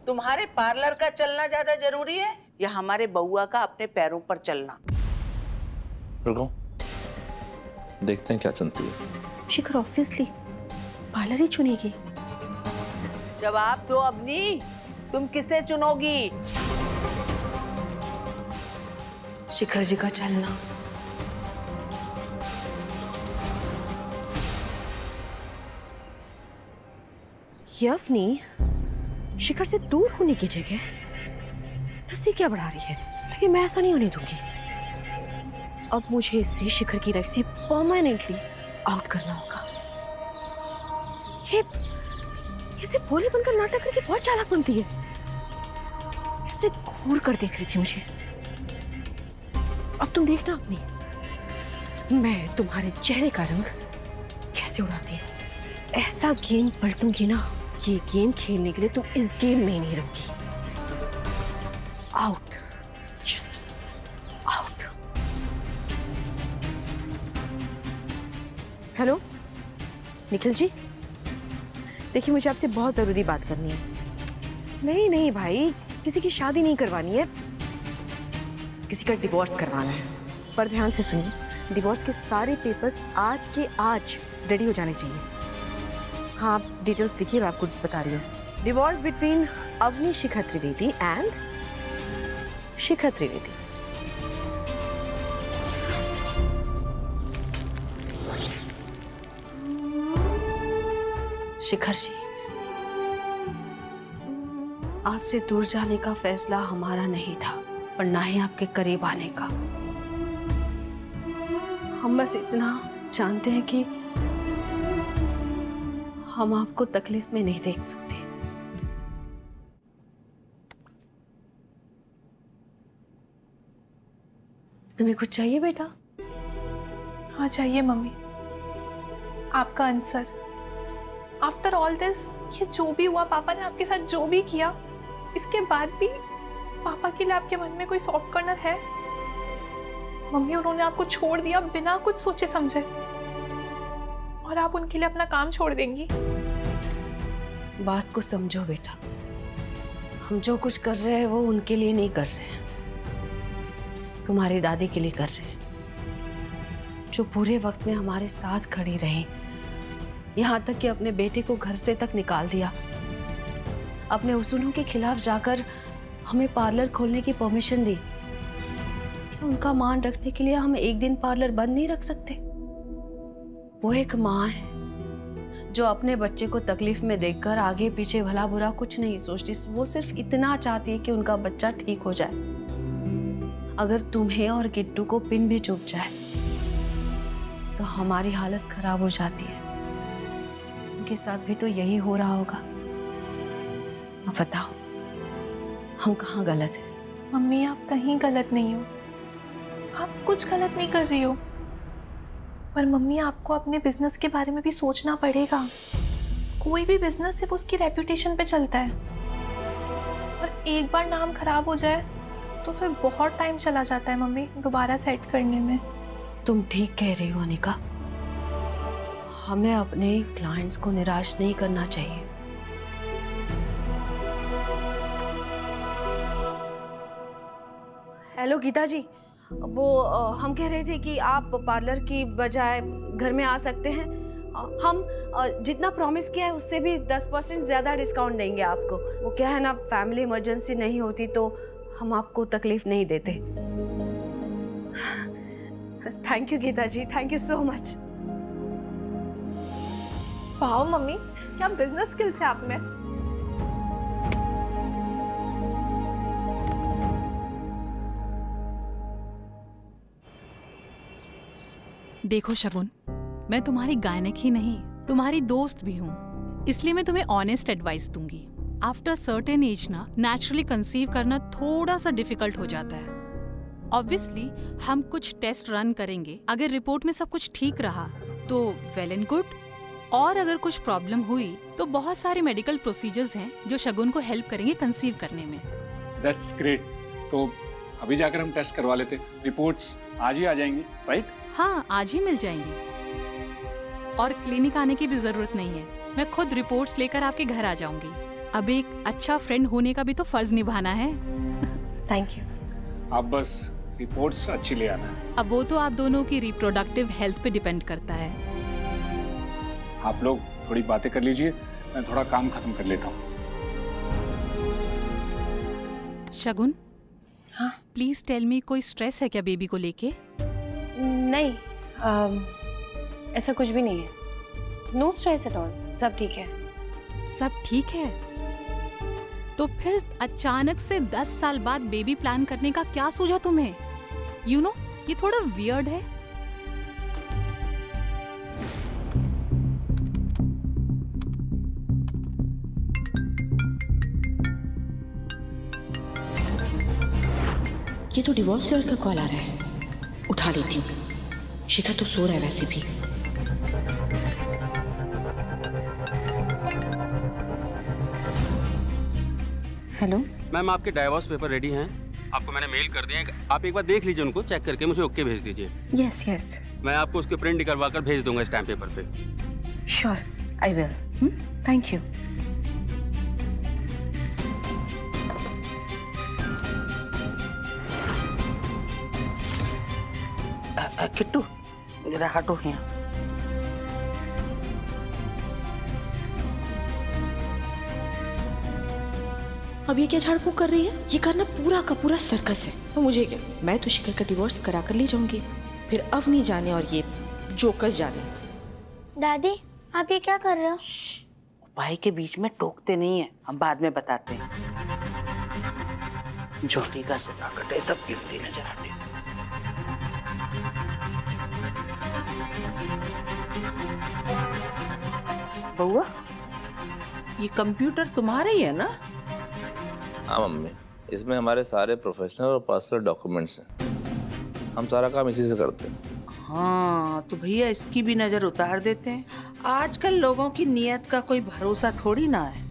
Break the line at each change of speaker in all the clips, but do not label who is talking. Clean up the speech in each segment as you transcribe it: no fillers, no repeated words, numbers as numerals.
तुम्हारे पार्लर का चलना ज्यादा जरूरी है या हमारे बउआ का अपने पैरों पर चलना?
रुको, देखते हैं क्या चलती है।
शिखर ऑब्वियसली पार्लर ही चुनेगी।
जवाब दो अवनी, तुम किसे चुनोगी?
शिखर जी का चलना।
यवनी शिखर से दूर होने की जगह नजदीकियां बढ़ा रही है, लेकिन मैं ऐसा नहीं होने दूंगी। अब मुझे इससे शिखर की लाइफ से परमानेंटली आउट करना होगा। ये सिर्फ भोले बनकर नाटक करके बहुत चालाक बनती है। कैसे घूर कर देख रही थी मुझे। अब तुम देखना अपनी, मैं तुम्हारे चेहरे का रंग कैसे उड़ाती हूँ। ऐसा गेम पलटूंगी ना, ये गेम खेलने के लिए तुम इस गेम में ही नहीं रहोगी। Out, just out. Hello Nikhil ji, देखिए मुझे आपसे बहुत जरूरी बात करनी है। नहीं नहीं भाई, किसी की शादी नहीं करवानी है, किसी का डिवोर्स करवाना है। पर ध्यान से सुनिए, डिवोर्स के सारे पेपर्स आज के आज रेडी हो जाने चाहिए। हाँ, आप डिटेल्स लिखिए, मैं आपको बता रही हूँ। Divorce between Avni Shikhar Trivedi and Shikhar Trivedi.
Shikhar ji, आपसे दूर जाने का फैसला हमारा नहीं था, पर ना ही आपके करीब आने का। हम बस इतना जानते हैं कि हम आपको तकलीफ में नहीं देख सकते। तुम्हें कुछ चाहिए बेटा?
हाँ चाहिए मम्मी, आपका आंसर। आफ्टर ऑल दिस, ये जो भी हुआ, पापा ने आपके साथ जो भी किया, इसके बाद भी पापा के लिए आपके मन में कोई सॉफ्ट कॉर्नर है? मम्मी, उन्होंने आपको छोड़ दिया बिना कुछ सोचे समझे, और आप उनके लिए अपना काम छोड़ देंगी?
बात को समझो बेटा, हम जो कुछ कर रहे हैं वो उनके लिए नहीं कर रहे हैं, तुम्हारी दादी के लिए कर रहे हैं, जो पूरे वक्त में हमारे साथ खड़ी रही, यहाँ तक कि अपने बेटे को घर से तक निकाल दिया, अपने उसूलों के खिलाफ जाकर हमें पार्लर खोलने की परमिशन दी। उनका मान रखने के लिए हम एक दिन पार्लर बंद नहीं रख सकते? वो एक माँ है जो अपने बच्चे को तकलीफ में देखकर आगे पीछे भला बुरा कुछ नहीं सोचती। वो सिर्फ इतना चाहती है कि उनका बच्चा ठीक हो जाए। अगर तुम्हें और किट्टू को पिन भी चुभ जाए तो हमारी हालत खराब हो जाती है। उनके साथ भी तो यही हो रहा होगा। अब बताओ, हम कहाँ गलत हैं?
मम्मी, आप कहीं गलत नहीं हो, आप कुछ गलत नहीं कर रही हो। पर मम्मी, आपको अपने बिजनेस के बारे में भी सोचना पड़ेगा। कोई भी बिजनेस सिर्फ उसकी रेपुटेशन पे चलता है, और एक बार नाम खराब हो जाए तो फिर बहुत टाइम चला जाता है मम्मी दोबारा सेट करने में।
तुम ठीक कह रही हो अनिका, हमें अपने क्लाइंट्स को निराश नहीं करना चाहिए। हेलो गीता जी, वो हम कह रहे थे कि आप पार्लर की बजाय घर में आ सकते हैं। हम जितना प्रॉमिस किया है उससे भी 10% ज़्यादा डिस्काउंट देंगे आपको। वो क्या है ना, फैमिली इमरजेंसी नहीं होती तो हम आपको तकलीफ नहीं देते। Thank you Geeta ji, thank you so much.
वाह मम्मी, क्या बिजनेस स्किल्स है आप में।
देखो शगुन, मैं तुम्हारी गायक ही नहीं, तुम्हारी दोस्त भी हूँ, इसलिए मैं तुम्हें ऑनेस्ट एडवाइस दूंगी। आफ्टर सर्टेन एज ना नेचुरली कंसीव करना थोड़ा सा डिफिकल्ट हो जाता है। ऑब्वियसली हम कुछ टेस्ट रन करेंगे, अगर रिपोर्ट में सब कुछ ठीक रहा तो वेल एंड गुड, और अगर कुछ प्रॉब्लम हुई तो बहुत सारे मेडिकल प्रोसीजर्स हैं जो शगुन को हेल्प करेंगे कंसीव करने में।
That's great. तो अभी जाकर हम टेस्ट करवा लेते, रिपोर्ट्स आज ही आ जाएंगी, राइट?
हाँ, आज ही मिल जाएंगी, और क्लिनिक आने की भी जरूरत नहीं है, मैं खुद रिपोर्ट्स लेकर आपके घर आ जाऊंगी। अब एक अच्छा फ्रेंड होने का भी तो फर्ज निभाना है।
Thank you.
आप बस रिपोर्ट्स अच्छी ले आना।
अब वो तो आप दोनों की रिप्रोडक्टिव हेल्थ पे डिपेंड करता है।
आप लोग थोड़ी बातें कर लीजिए, मैं थोड़ा काम खत्म कर लेता हूँ।
शगुन,
हाँ?
प्लीज टेल मी, कोई स्ट्रेस है क्या बेबी को लेके?
नहीं, ऐसा कुछ भी नहीं है। नो स्ट्रेस एट ऑल, सब ठीक है।
सब ठीक है? तो फिर अचानक से 10 साल बाद बेबी प्लान करने का क्या सूझा तुम्हें? यू नो, ये थोड़ा वियर्ड है।
ये तो डिवोर्स लॉयर का कॉल आ रहा है, उठा लेती हूँ। शिखर तो सो रहा है वैसे भी। हेलो
मैम, आपके डाइवोर्स पेपर रेडी हैं। आपको मैंने मेल कर दिए हैं। आप एक बार देख लीजिए उनको, चेक करके मुझे ओके भेज दीजिए।
यस यस
मैं आपको उसके प्रिंट निकलवा कर भेज दूंगा स्टैम्प पेपर पे।
Sure, I will. Thank you.
Kittu जरा हटो यहाँ।
अब ये क्या झाड़ फूक कर रही है? ये करना पूरा का पूरा सर्कस है। तो मुझे क्या, मैं तो शिखर का डिवोर्स करा कर ले जाऊंगी, फिर अवनी जाने और ये जोकस जाने।
दादी, आप ये क्या कर रहे हो?
भाई के बीच में टोकते नहीं है, हम बाद में बताते हैं। झोटी का सोना कटे सब गिनती नजर आती है। बउआ, ये कंप्यूटर तुम्हारा ही है ना?
हाँ मम्मी, इसमें हमारे सारे प्रोफेशनल और पर्सनल डॉक्यूमेंट्स हैं। हम सारा काम इसी से करते हैं।
हाँ, तो भैया इसकी भी नजर उतार देते हैं। आजकल लोगों की नियत का कोई भरोसा थोड़ी ना है।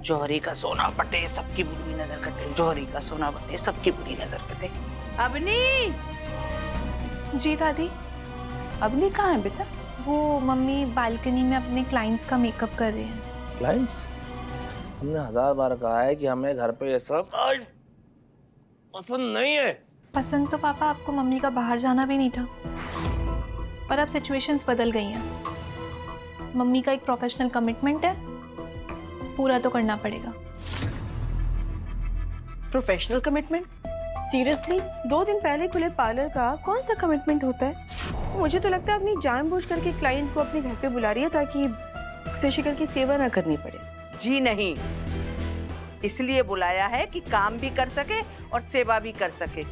जौहरी का सोना बटे सबकी बुरी नजर कटे, जौहरी का सोना बटे सबकी बुरी नजर कटे। अबनी!
जी दादी।
अबनी कहाँ है बेटा?
वो मम्मी बालकनी में अपने क्लाइंट्स का मेकअप कर रहे हैं।
क्लाइंट्स? हमने 1000 बार कहा है कि हमें घर पे ये सब पसंद नहीं है।
पसंद तो पापा आपको मम्मी का बाहर जाना भी नहीं था, पर अब सिचुएशंस बदल गई हैं। मम्मी का एक प्रोफेशनल कमिटमेंट है, पूरा तो करना पड़ेगा।
Professional commitment? सीरियसली? 2 दिन पहले खुले पार्लर का कौन सा कमिटमेंट होता है? मुझे तो लगता है अपनी जानबूझ करके क्लाइंट को अपने घर पे बुला रही है ताकि उसे शिखर की सेवा ना करनी पड़े।
जी नहीं, इसलिए बुलाया है कि काम भी कर सके और सेवा भी कर सके।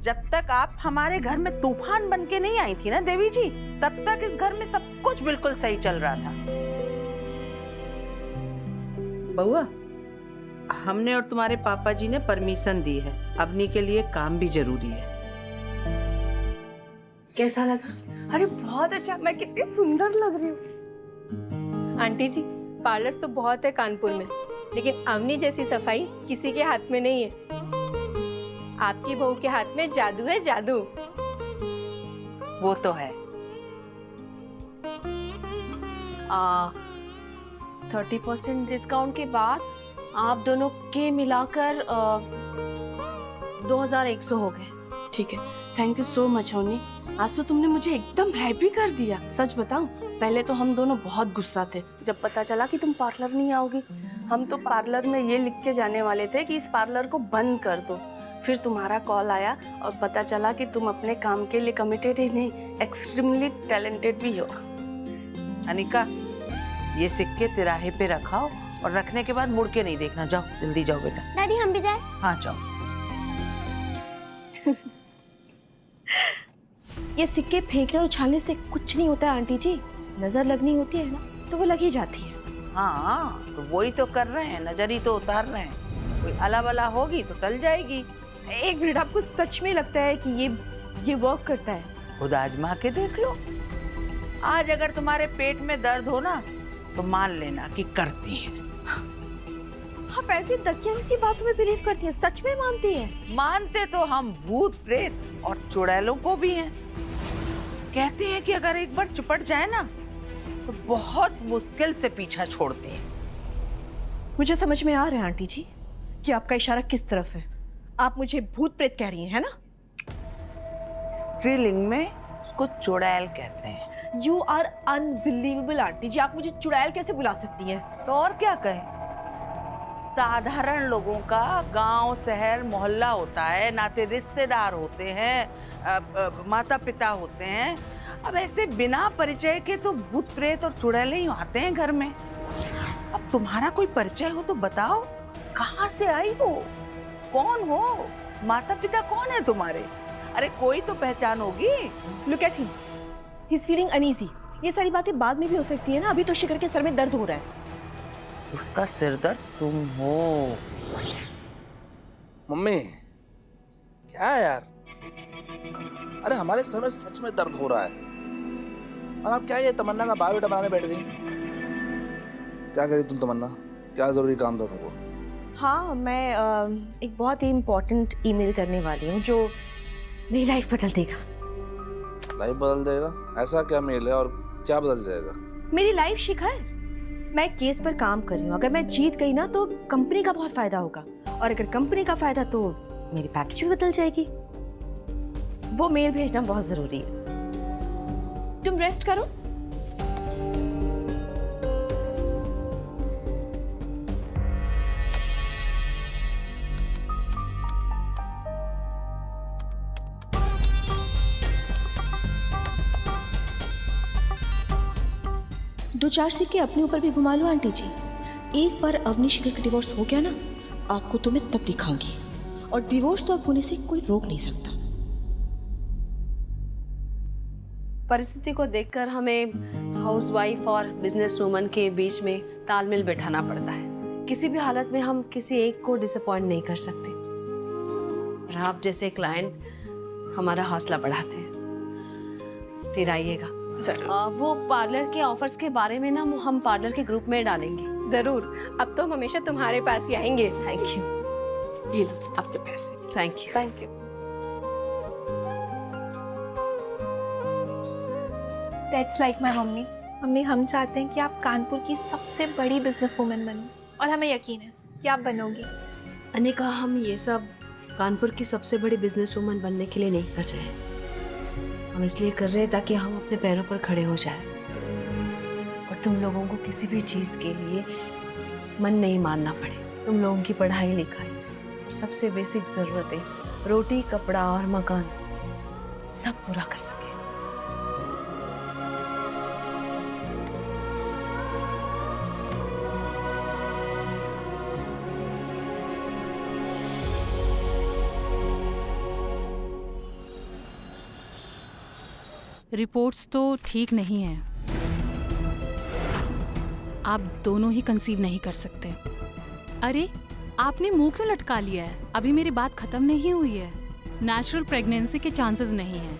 जब तक आप हमारे घर में तूफान बन के नहीं आई थी ना देवी जी, तब तक इस घर में सब कुछ बिल्कुल सही चल रहा था। बउआ, हमने और तुम्हारे पापा जी ने परमिशन दी है। अबनी के लिए काम भी जरूरी है।
कैसा लगा?
अरे बहुत अच्छा, मैं कितनी सुंदर लग रही हूँ। आंटी जी, पार्लर्स तो बहुत है कानपुर में, लेकिन अवनी जैसी सफाई किसी के हाथ में नहीं है। आपकी बहू के हाथ में जादू है, जादू।
वो तो है।
30% डिस्काउंट के बाद आप दोनों के मिलाकर 2100 हो गए।
ठीक है, थैंक यू सो मच होनी। आज तो तुमने मुझे एकदम हैप्पी कर दिया। सच बताऊं, पहले तो हम दोनों बहुत गुस्सा थे जब पता चला कि तुम पार्लर नहीं आओगी। हम तो पार्लर में ये लिख के जाने वाले थे कि इस पार्लर को बंद कर दो। फिर तुम्हारा कॉल आया और पता चला कि तुम अपने काम के लिए कमिटेड ही नहीं, एक्सट्रीमली टैलेंटेड भी हो।
अनिका, ये सिक्के तिराहे पे रखाओ और रखने के बाद मुड़ के नहीं देखना। जाओ, जल्दी जाओ बेटा।
दादी, हम भी जाए?
हाँ जाओ।
ये सिक्के फेंकने और उछालने से कुछ नहीं होता है आंटी जी। नजर लगनी होती है ना, तो वो लग ही जाती है।
हाँ, तो वही तो कर रहे हैं, नजर ही तो उतार रहे हैं। कोई अला बला होगी तो टल जाएगी।
एक मिनट, आपको सच में लगता है कि ये वर्क करता है?
खुद आजमा के देख लो। आज अगर तुम्हारे पेट में दर्द हो ना, तो मान लेना कि करती है।
आप ऐसी दकियानुसी बातों में बिलीव करती हैं? सच में मानती हैं?
मानते तो हम भूत प्रेत और चुड़ैलों को भी हैं। कहते हैं कि अगर एक बार चिपट जाए ना, तो बहुत मुश्किल से पीछा छोड़ते हैं।
मुझे समझ में आ रहा है आंटी जी कि आपका इशारा किस तरफ है। आप मुझे भूत प्रेत कह रही हैं, है ना?
स्त्रीलिंग में उसको चुड़ैल कहते हैं।
यू आर अनबिलीवेबल आंटी जी, आप मुझे चुड़ैल कैसे बुला सकती हैं?
तो और क्या कहें, साधारण लोगों का गांव शहर मोहल्ला होता है, नाते रिश्तेदार होते हैं, माता पिता होते हैं। अब ऐसे बिना परिचय के तो भूत प्रेत और चुड़ैले ही आते हैं घर में। अब तुम्हारा कोई परिचय हो तो बताओ, कहाँ से आई हो, कौन हो, माता पिता कौन है तुम्हारे? अरे कोई तो पहचान होगी।
Look at him, he is feeling uneasy. ये सारी बातें बाद में भी हो सकती है ना, अभी तो शिखर के सर में दर्द हो रहा है।
उसका सिरदर्द तुम हो।
मम्मी क्या है यार, अरे हमारे सर में सच में दर्द हो रहा है और आप क्या ये तमन्ना का बायोडाटा बनाने बैठ गई? क्या करी तुम तमन्ना, क्या जरूरी काम था तुमको?
हाँ, मैं एक बहुत ही इम्पोर्टेंट ईमेल करने वाली हूँ जो मेरी लाइफ बदल देगा।
लाइफ बदल देगा? ऐसा क्या मेल है और क्या बदल जाएगा?
मेरी लाइफ शिखर, मैं एक केस पर काम कर रही हूँ। अगर मैं जीत गई ना तो कंपनी का बहुत फायदा होगा, और अगर कंपनी का फायदा तो मेरी पैकेज भी बदल जाएगी। वो मेल भेजना बहुत जरूरी है। तुम रेस्ट करो। दो चार सिक्के अपने ऊपर भी घुमा लो आंटी जी। एक बार अवनी शिखर का डिवोर्स हो गया ना, आपको तो मैं तब दिखाऊंगी, और डिवोर्स तो अब होने से कोई रोक नहीं सकता।
परिस्थिति को देखकर हमें हाउसवाइफ और बिजनेस वूमन के बीच में तालमेल बैठाना पड़ता है। किसी भी हालत में हम किसी एक को डिसअपॉइंट नहीं कर सकते, और आप जैसे क्लाइंट हमारा हौसला बढ़ाते हैं। फिर आइएगा। वो पार्लर के ऑफर्स के बारे में ना हम पार्लर के ग्रुप में डालेंगे।
जरूर, अब तो हम हमेशा तुम्हारे पास ही आएंगे।
Thank you.
ये लो आपके पैसे।
Thank you.
Thank you.
That's like my mummy. Mummy, हम चाहते हैं कि आप कानपुर की सबसे बड़ी बिजनेस वूमेन बनो, और हमें यकीन है कि आप बनोगी।
अनिका, हम ये सब कानपुर की सबसे बड़ी बिजनेस वूमन बनने के लिए नहीं कर रहे हैं। हम इसलिए कर रहे हैं ताकि हम अपने पैरों पर खड़े हो जाएं, और तुम लोगों को किसी भी चीज़ के लिए मन नहीं मारना पड़े। तुम लोगों की पढ़ाई लिखाई, सबसे बेसिक ज़रूरतें, रोटी कपड़ा और मकान, सब पूरा कर सके।
रिपोर्ट्स तो ठीक नहीं हैं। आप दोनों ही कंसीव नहीं कर सकते। अरे आपने मुंह क्यों लटका लिया है? अभी मेरी बात खत्म नहीं हुई है। नेचुरल प्रेगनेंसी के चांसेस नहीं हैं,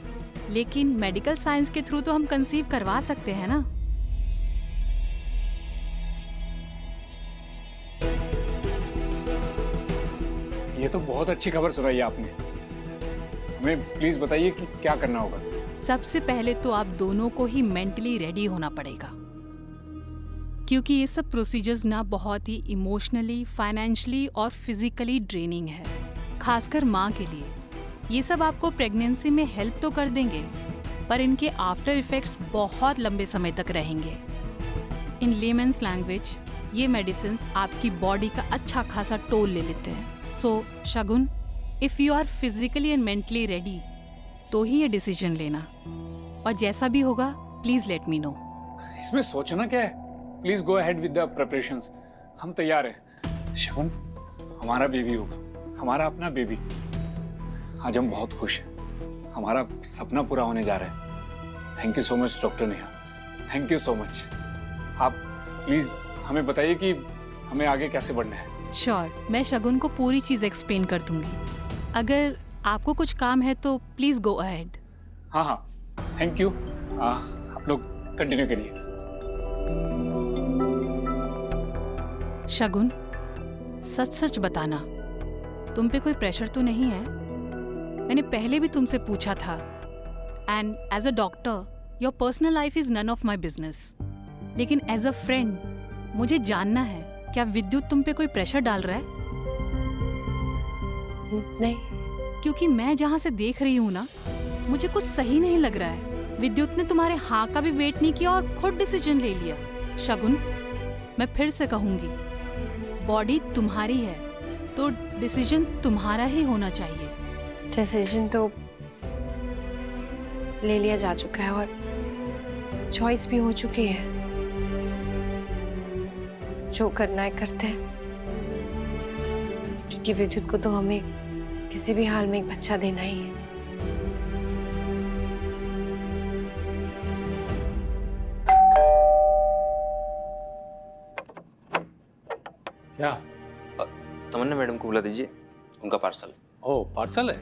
लेकिन मेडिकल साइंस के थ्रू तो हम कंसीव करवा सकते हैं ना।
ये तो बहुत अच्छी खबर सुनाई आपने। हमें प्लीज बताइए कि क्या करना होगा।
सबसे पहले तो आप दोनों को ही मेंटली रेडी होना पड़ेगा, क्योंकि ये सब प्रोसीजर्स ना बहुत ही इमोशनली, फाइनेंशियली और फिजिकली ड्रेनिंग है, खासकर माँ के लिए। ये सब आपको प्रेगनेंसी में हेल्प तो कर देंगे, पर इनके आफ्टर इफेक्ट्स बहुत लंबे समय तक रहेंगे। इन लेमन्स लैंग्वेज, ये मेडिसिन्स आपकी बॉडी का अच्छा खासा टोल ले लेते हैं। So Shagun, if you are physically and mentally ready तो ही ये डिसीजन लेना, और जैसा भी होगा प्लीज लेट मी नो।
इसमें सोचना क्या है, please go ahead with the preparations. हम तैयार हैं। शगुन, हमारा बेबी होगा, हमारा अपना बेबी। आज हम बहुत खुश हैं, हमारा सपना पूरा होने जा रहा है। Thank you so much doctor Neha, thank you so much. आप प्लीज हमें बताइए कि हमें आगे कैसे बढ़ना है।
श्योर, मैं शगुन को पूरी चीज एक्सप्लेन कर दूंगी। अगर आपको कुछ काम है तो प्लीज गो अहेड।
हाँ हाँ, थैंक यू। आप लोग कंटिन्यू करिए।
शगुन, सच सच बताना, तुम पे कोई प्रेशर तो नहीं है? मैंने पहले भी तुमसे पूछा था, and as a doctor your personal life is none of my business. लेकिन एज अ फ्रेंड मुझे जानना है, क्या विद्युत तुम पे कोई प्रेशर डाल रहा है?
नहीं।
क्योंकि मैं जहाँ से देख रही हूँ ना, मुझे कुछ सही नहीं लग रहा है। विद्युत ने तुम्हारे हाँ का भी वेट नहीं किया और खुद डिसीजन ले लिया। शगुन, मैं फिर से कहूंगी, बॉडी तुम्हारी है तो डिसीजन तुम्हारा ही होना चाहिए।
डिसीजन तो ले लिया जा चुका है और चॉइस भी हो चुकी है। जो करना है करते हैं, क्योंकि विद्युत को तो हमें किसी भी हाल में एक बच्चा देना ही है।
क्या?
तमन्ना मैडम को बुला दीजिए, उनका पार्सल।
ओ, पार्सल है?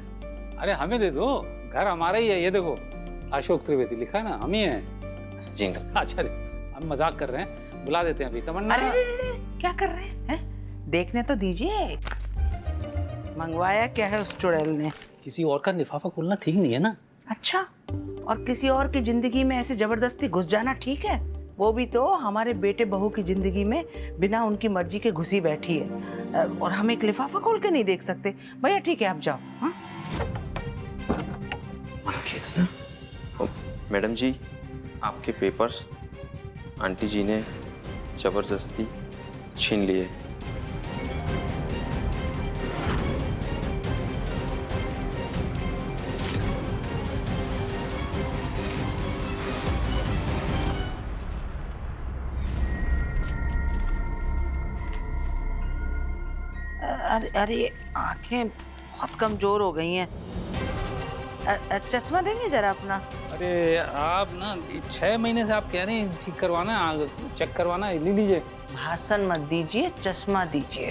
अरे हमें दे दो, घर हमारा ही है। ये देखो, अशोक त्रिवेदी लिखा है ना, हम ही हैं।
जी अंकल।
अच्छा, हम मजाक कर रहे हैं, बुला देते हैं अभी। तमन्ना,
अरे क्या कर रहे हैं? देखने तो दीजिए, मंगवाया क्या है उस चुड़ैल ने?
किसी और का लिफाफा खोलना ठीक नहीं है ना।
अच्छा, और किसी और की जिंदगी में ऐसे जबरदस्ती घुस जाना ठीक है? वो भी तो हमारे बेटे बहू की जिंदगी में बिना उनकी मर्जी के घुसी बैठी है, और हम एक लिफाफा खोल के नहीं देख सकते? भैया ठीक है, आप जाओ। हाँ,
मैडम जी, आपके पेपर्स आंटी जी ने जबरदस्ती छीन लिए।
अरे आंखें बहुत कमजोर हो गई हैं। चश्मा देंगे जरा अपना?
अरे आप ना 6 महीने से आप कह रहे हैं ठीक करवाना, चेक करवाना, ले लीजिए।
भाषण मत दीजिए, चश्मा दीजिए।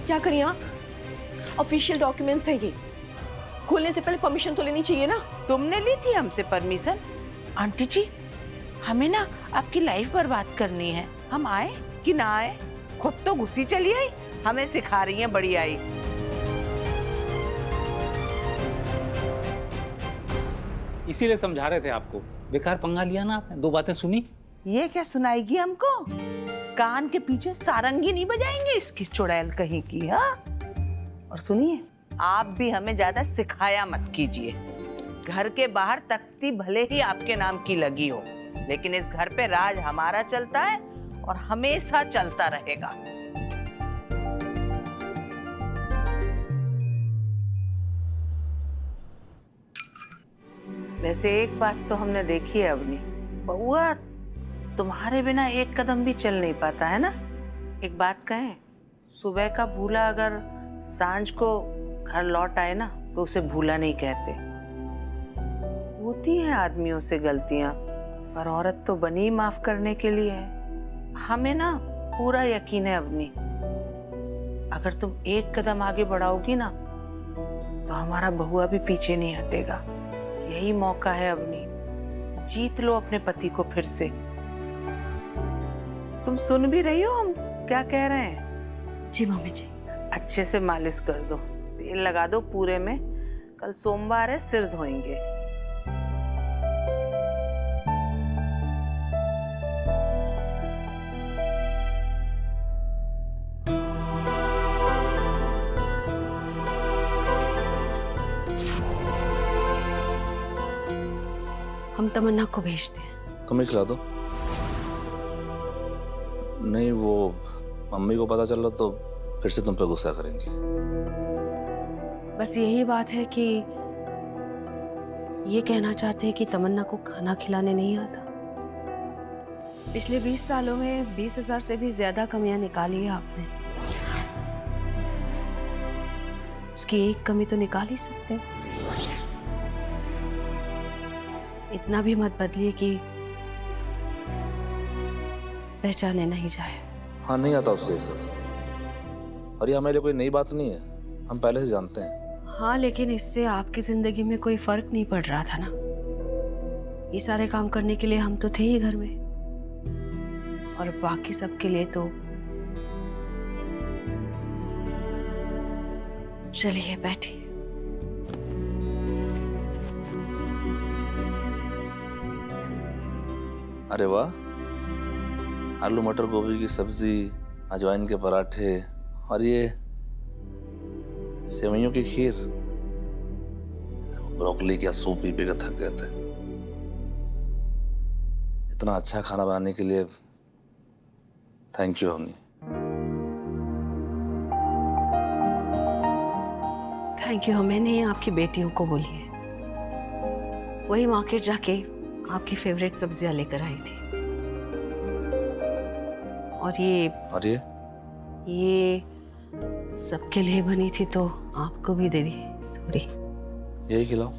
क्या करिए आप? ऑफिशियल डॉक्यूमेंट्स है ये, खोलने से पहले परमिशन तो लेनी चाहिए ना।
तुमने ली थी हमसे परमिशन? आंटी जी, हमें ना आपकी लाइफ बर्बाद करनी है। हम आए कि ना आए, खुद तो घुसी चली आई, हमें सिखा रही हैं बड़ी आई।
इसीलिए समझा रहे थे आपको, बेकार पंगा लिया ना आपने, 2 बातें सुनी।
ये क्या सुनाएगी हमको? कान के पीछे सारंगी नहीं बजाएंगे इसकी चुड़ैल कहीं की। हाँ, और सुनिए, आप भी हमें ज्यादा सिखाया मत कीजिए। घर के बाहर तख्ती भले ही आपके नाम की लगी हो, लेकिन इस घर पे राज हमारा चलता है और हमेशा चलता रहेगा। वैसे एक बात तो हमने देखी है अवनी, बउआ तुम्हारे बिना एक कदम भी चल नहीं पाता है ना। एक बात कहें, सुबह का भूला अगर सांझ को घर लौट आए ना तो उसे भूला नहीं कहते। होती हैं आदमियों से गलतियां, पर औरत तो बनी माफ करने के लिए है। हमें ना पूरा यकीन है अवनी, अगर तुम एक कदम आगे बढ़ाओगी ना तो हमारा बहुआ भी पीछे नहीं हटेगा। यही मौका है अवनी, जीत लो अपने पति को फिर से। तुम सुन भी रही हो हम क्या कह रहे हैं?
जी मम्मी जी।
अच्छे से मालिश कर दो, तेल लगा दो पूरे में, कल सोमवार है, सिर धोएंगे।
हम तमन्ना को भेजते हैं।
तुम्हें खिला दो। नहीं, वो मम्मी को पता चला तो फिर से तुम पे गुस्सा करेंगे।
बस यही बात है कि ये कहना चाहते हैं कि तमन्ना को खाना खिलाने नहीं आता। पिछले 20 सालों में 20,000 से भी ज्यादा कमियां निकाली है आपने, उसकी एक कमी तो निकाल ही सकते हैं। इतना भी मत बदलिए कि पहचाने नहीं जाए।
हाँ, नहीं आता उससे सब, और ये हमारे लिए कोई नई बात नहीं है, हम पहले से जानते हैं।
हाँ, लेकिन इससे आपकी जिंदगी में कोई फर्क नहीं पड़ रहा था ना। ये सारे काम करने के लिए हम तो थे ही घर में, और बाकी सब के लिए तो। चलिए बैठिए।
अरे वाह, आलू मटर गोभी की सब्जी, अजवाइन के पराठे और ये सेवइयों की खीर। ब्रोकली का सूप पी पी के थक गए थे। इतना अच्छा खाना बनाने के लिए thank you Avni.
Thank you हमें नहीं, आपकी बेटियों को बोलिए। वही मार्केट जाके आपकी फेवरेट सब्जियां लेकर आई थी। और ये सबके लिए बनी थी तो आपको भी दे दी थोड़ी।
यही खिलाओ।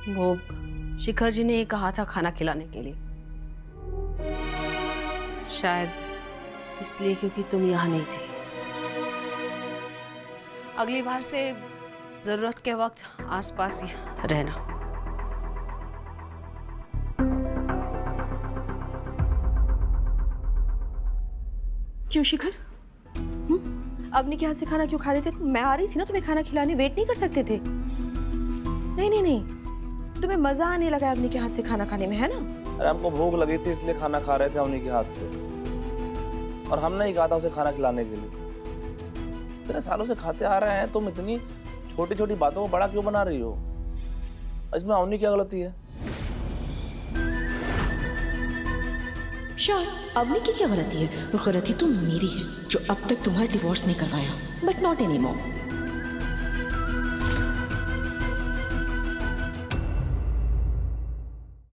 वो शिखर जी ने कहा था खाना खिलाने के लिए, शायद इसलिए क्योंकि तुम यहाँ नहीं थे। अगली बार से जरूरत के वक्त आसपास ही रहना।
क्यों शिखर? अवनी के हाथ से खाना क्यों खा रहे थे? मैं आ रही थी ना तुम्हें खाना खिलाने, वेट नहीं कर सकते थे? नहीं नहीं नहीं, तुम्हें मजा आने लगा अवनी के हाथ से खाना खाने में, है ना?
अरे हमको भूख लगी थी इसलिए खाना खा रहे थे अवनी के हाथ से, और हमने ही कहा था उसे खाना खिलाने के लिए। इतने सालों से खाते आ रहे हैं, तुम इतनी छोटी छोटी बातों को बड़ा क्यों बना रही हो? इसमें अवनी क्या गलती है?
शायद अवनी की क्या गलती है? वो गलती तो मेरी है जो अब तक तुम्हारा डिवोर्स नहीं करवाया, बट नॉट एनी मोर।